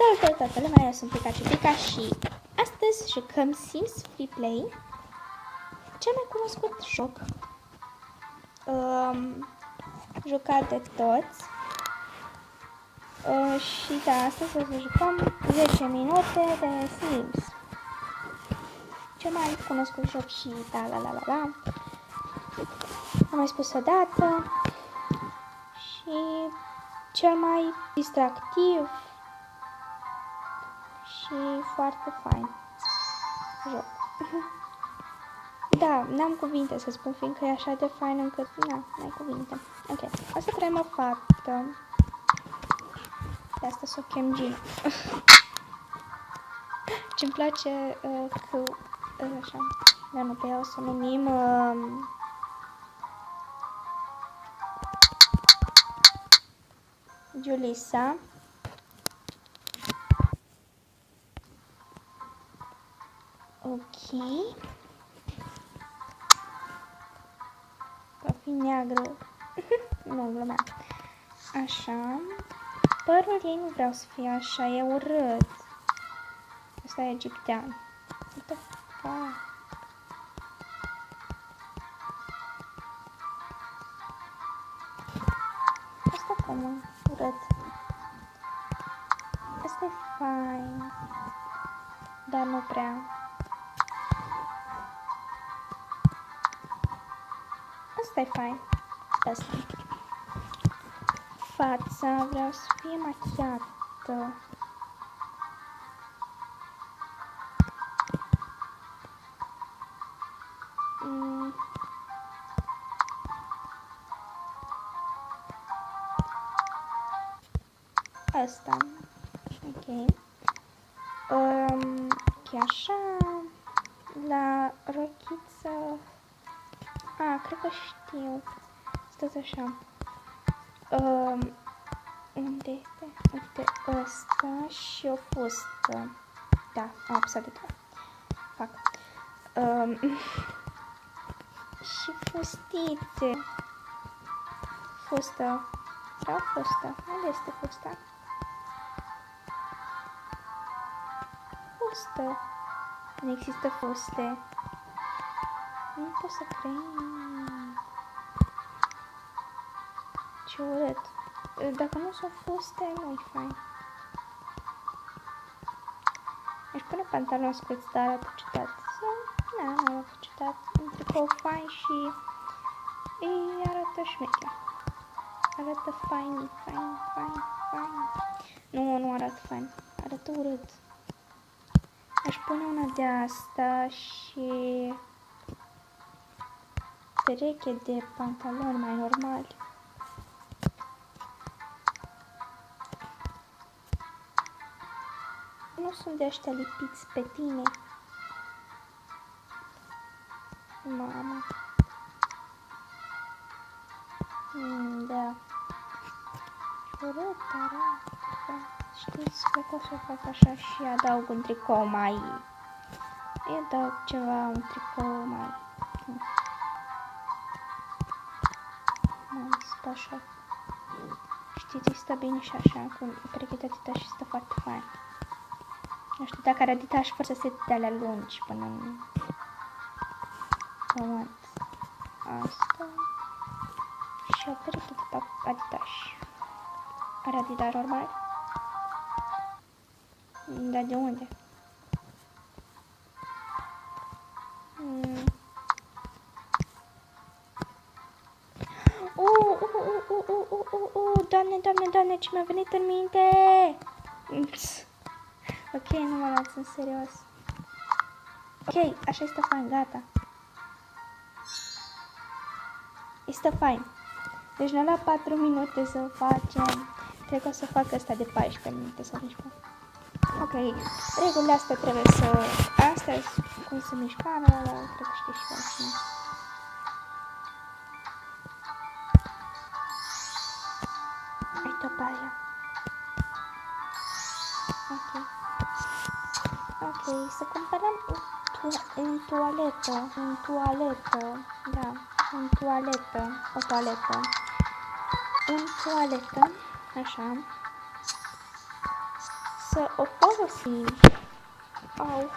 Salutare toată lumea, eu sunt Pica și astăzi jucăm Sims Freeplay, cel mai cunoscut joc jucat de toți. Și da, astăzi o să jucăm 10 minute de Sims. Cel mai cunoscut joc și da. Am mai spus odată. Și cel mai distractiv și foarte fain joc. Da, n-am cuvinte să spun, fiindcă e așa de fain încât n-ai cuvinte. Ok, o să creăm o fată. De asta s-o chem Gina. Ce-mi place că așa, dar nu, pe ea o să o numim Julissa. Ok. Va fi neagră. Nu, glumea. Așa. Părul ei nu vreau să fie așa, e urât. Asta e egiptean. What the fuck? Asta cum urât. Asta e fain. Dar nu prea. Asta e fain. Asta. Fața vreau să fie machiată. Asta. Ok. Ok, așa. La rochiță. Cred că știu. Stați așa. Unde este? Uite, ăsta și o fustă. Da, am apăsat de tot. Fac. Și fustițe. Fustă. Vreau fustă. Unde este fusta? Fustă. Nu există fuste. Nu pot să cred. Ce urât. Dacă nu sunt fuste, nu-i fain. Aș pune pantaloni scurți, dar arată ciudat. Nu arată ciudat. Un tricou fain și îi arată șmecher. Arată fain. Nu arată fain. Arată urât. Aș pune una de asta și pereche de pantaloni mai normali. Nu sunt de ăștia lipiți pe tine. Mamă. Da. Urât arată. Știți, cred că o să fac așa și adaug un tricou mai... Îi adaug ceva, un tricou mai... Mai special. Știți, stă bine și așa, cu pereche atâta și stă foarte fain. Nu știu, dacă ar edita și fără să se de alea lungi până în pământ. Asta. Și o pereche de Adidas. Are Adidas normal? Dar de unde? Doamne, ce mi-a venit în minte! Ok, nu mă luați în serios. Ok, așa este fain, gata. Este fain. Deci ne-a luat 4 minute să facem. Cred că o să fac asta de 14 minute sau 15. Ok, regulile astea trebuie să... Astea, cum se mișcă camera, cred că știi și voi. Uite-o pe aia. Ok, să cumpărăm în toaletă, da, în toaletă, o toaletă, în toaletă, așa, să să o folosim. Au.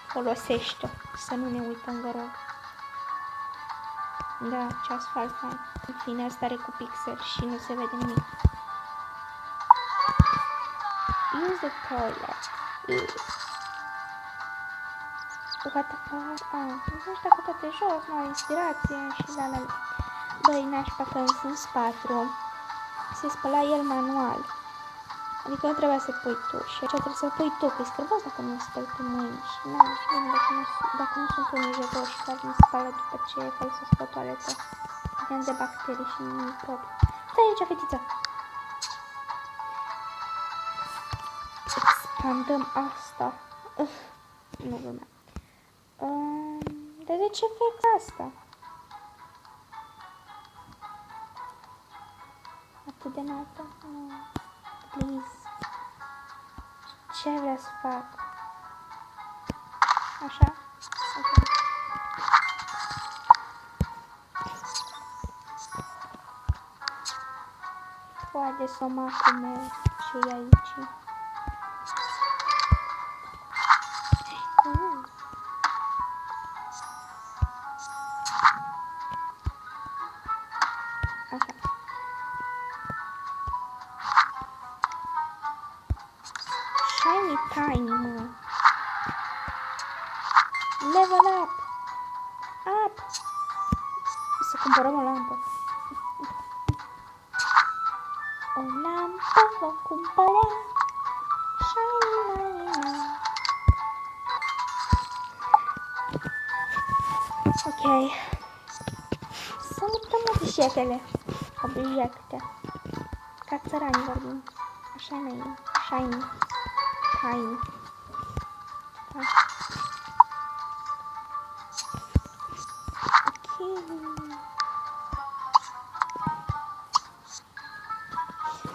Folosește-o. Să nu ne uităm, vă rog. Da, ce asfalt fain. În fine, asta are cu pixel și nu se vede nimic. Use the toilet. What the fuck? Nu știu dacă toate jos, nu au inspirație și la. Băi, nașpa că sunt 4. Se spăla el manual. Adică nu trebuia să pui tu și aici trebuie să pui tu, că-i scârbos dacă nu speli pe mâini și n-am bine dacă nu sunt îngrijoratori care nu spală după ce folosesc pe toaletă. Gen de bacterii și microbi. Stai aici, fetiță! Expandăm asta. Nu glumea. Dar de ce fac asta? Atât de înaltă? Please. Ce vreau să fac? Așa? Ok. Foade somacul meu ce e aici. Așa. Shiny Tiny, mă. Level up! Up! Să cumpărăm o lampă. O lampă vom cumpăra. Shiny Tiny. Ok. Să mutăm obiectele. Obiecte. Ca țărani vorbim. Așa mai shiny. Tiny. Ok.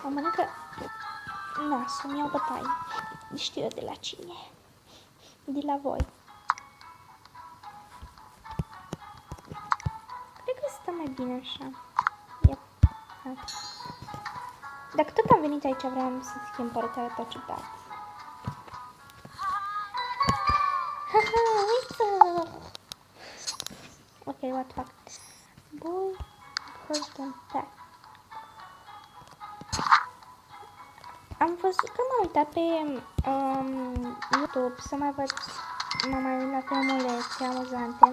O mănâncă nasul, mi-au bătaie. Știu eu de la cine. De la voi. Cred că stă mai bine așa. Yep. Hai. Dacă tot am venit aici, vreau să schimb părul care arată ciudat. Haha, uite! Ok, what the fuck. Boy, Curtain Pack. Am văzut că m-am uitat pe YouTube să mai văd, m-am mai uitat la filmulețe amuzante.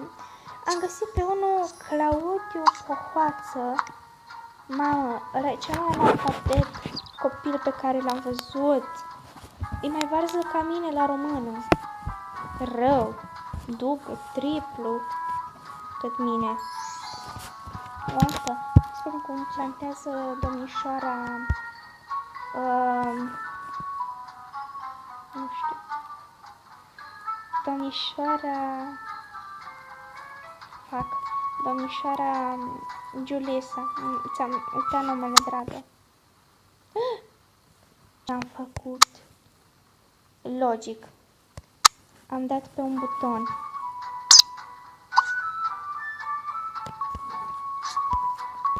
Am găsit pe unul Claudiu Pohoață. Mamă, cel mai analfabet copil pe care l-am văzut. E mai varză ca mine la română. Rău, dublu, triplu, cât mine. Asta, sper cum plantează domnișoara, nu știu, domnișoara Giulisa, ți-am uitat numele, dragă. Ce-am făcut? Logic. Am dat pe un buton.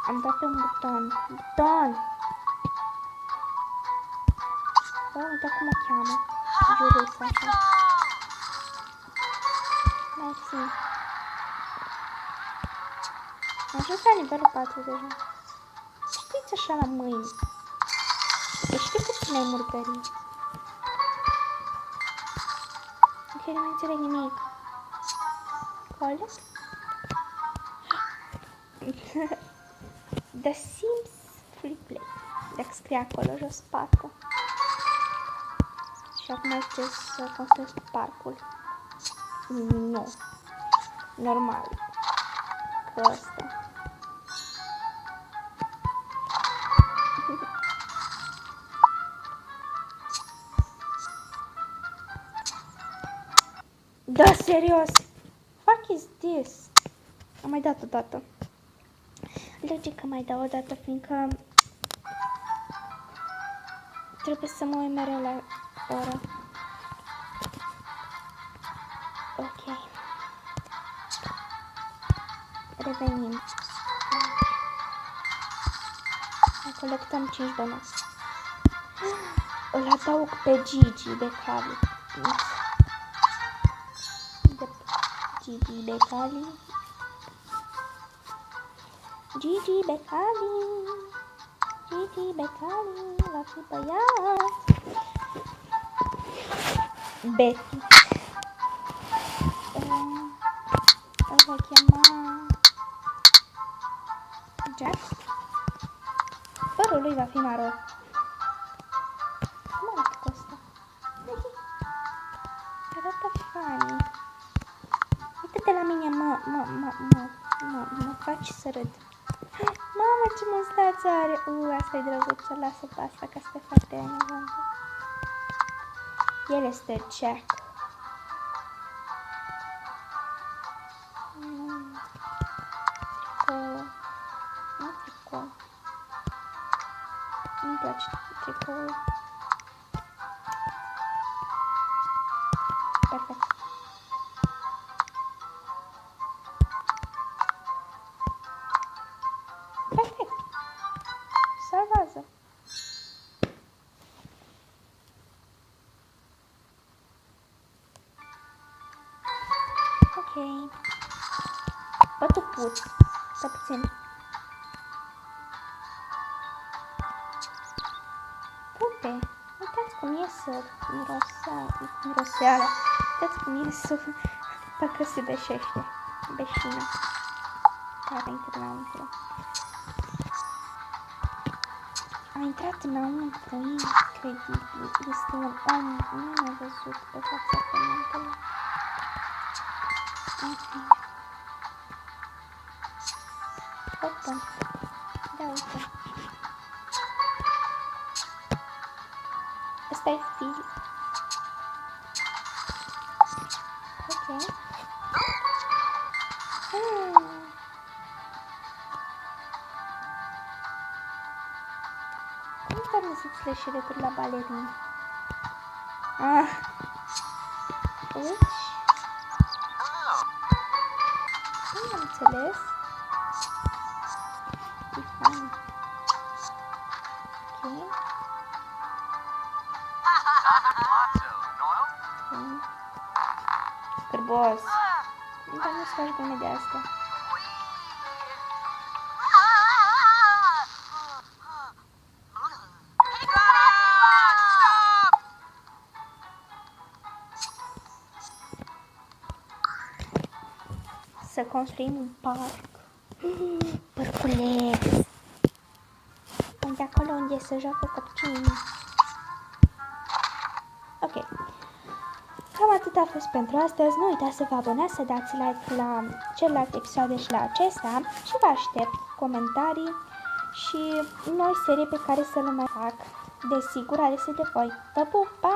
Am dat pe un buton. Buton! Bă, uite cum o cheamă. Giulisa, așa. Mersi. Am ajuns la nivelul 4 deja. Știți așa la mâini. Deci știi puțin ai murdării. Ok, nu mai înțeleg nimic. Collect? The Sims Free Play. Dacă scrie acolo jos 4. Și acum zice să construiesc parcul. Nu. Normal. Că ăsta. Da, serios. Fuck is this? Am mai dat o dată. Logic că mai dau o dată, fiindcă trebuie să mă uit mereu la oră. Ok. Revenim. Colectăm 5 bănuți. Îl adaug pe Gigi Becali. Gigi Becali. Gigi Becali. Gigi Becali. Va fi băiat. Betty. Îl va chema Jack. Părul lui va fi maro. Cum arată cu asta? Arată funny. Uite-te la mine, mă faci să râd. Mamă, ce mustață are! Asta e drăguță, lasă pe asta, că asta e foarte amuzantă. El este Jack. Tricou. Nu-mi place tricoul. Perfect. Perfect. Salvează. Ok. Bă, tu puți. Stai puțin. Pute. Uitați cum iese miroseala. Uitați cum iese dacă se deșește. Beșina. Care intră înăuntru. A intrat înăuntru, incredibil. Este un om, nu l-am văzut pe fața pământului. Open. Da, uite. Ăsta e Phil. Ok. Cum trebuie să-ți le șireturi la balerin? Uci? Nu am înțeles. E fain. Ok. Scârbos. Dar nu-ți faci glume de asta. Să construim un parc. Părculeț. Unde acolo unde se joacă copcinii. Ok. Cam atât a fost pentru astăzi. Nu uitați să vă abonați, să dați like la celelalte episoade și la acesta. Și vă aștept comentarii și noi serii pe care să le mai fac. Desigur, alese de voi. Vă pup, pa!